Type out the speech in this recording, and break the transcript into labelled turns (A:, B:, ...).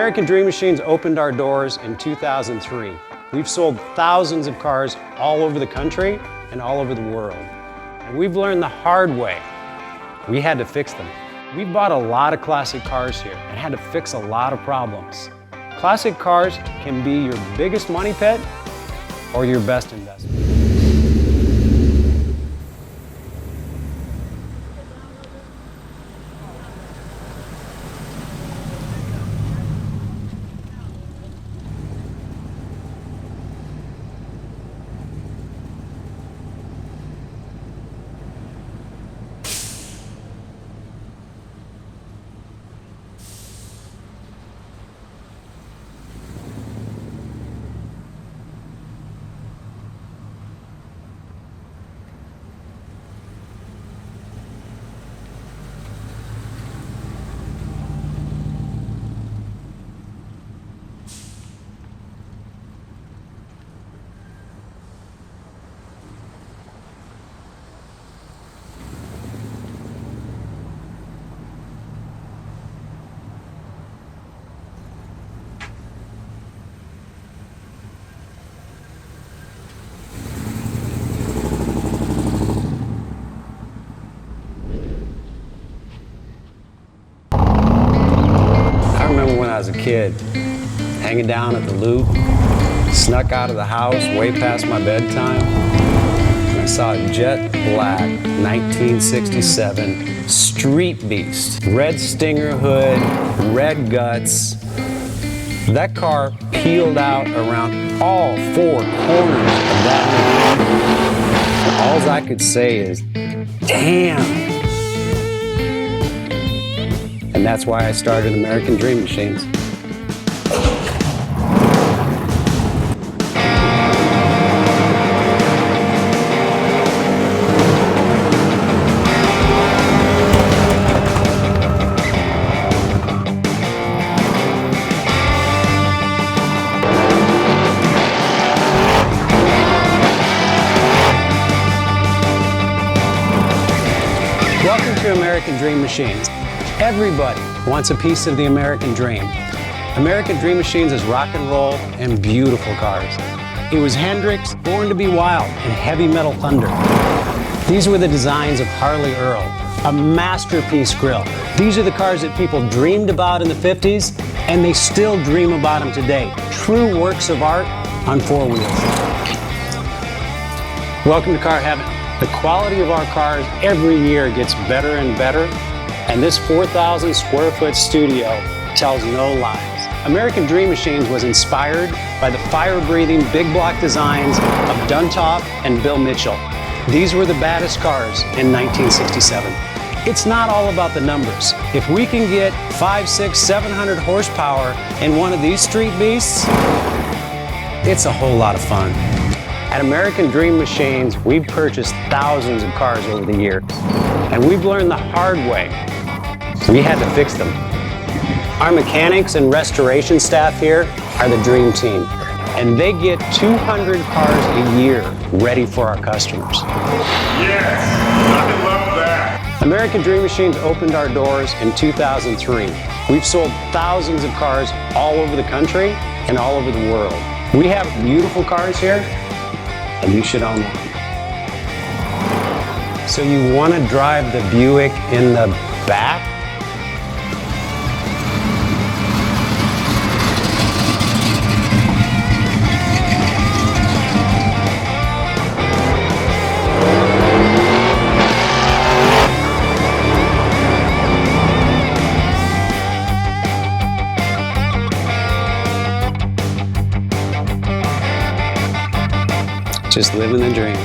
A: American Dream Machines opened our doors in 2003. We've sold thousands of cars all over the country and all over the world. And we've learned the hard way. We had to fix them. We bought a lot of classic cars here and had to fix a lot of problems. Classic cars can be your biggest money pit or your best investment. I was a kid, hanging down at the Loop, snuck out of the house way past my bedtime, and I saw a jet black 1967 Street Beast. Red Stinger hood, red guts. That car peeled out around all four corners of that Loop. All I could say is, damn. And that's why I started American Dream Machines. Welcome to American Dream Machines. Everybody wants a piece of the American dream. American Dream Machines is rock and roll and beautiful cars. It was Hendrix, Born to be Wild, and Heavy Metal Thunder. These were the designs of Harley Earl, a masterpiece grille. These are the cars that people dreamed about in the 50s, and they still dream about them today. True works of art on four wheels. Welcome to Car Heaven. The quality of our cars every year gets better and better. And this 4,000 square foot studio tells no lies. American Dream Machines was inspired by the fire-breathing big block designs of Duntop and Bill Mitchell. These were the baddest cars in 1967. It's not all about the numbers. If we can get 500, 600, 700 horsepower in one of these Street Beasts, it's a whole lot of fun. At American Dream Machines, we've purchased thousands of cars over the years, and we've learned the hard way. We had to fix them. Our mechanics and restoration staff here are the dream team, and they get 200 cars a year ready for our customers.
B: Yes, I love that.
A: American Dream Machines opened our doors in 2003. We've sold thousands of cars all over the country and all over the world. We have beautiful cars here, and you should own one. So you want to drive the Buick in the back? Just living the dream.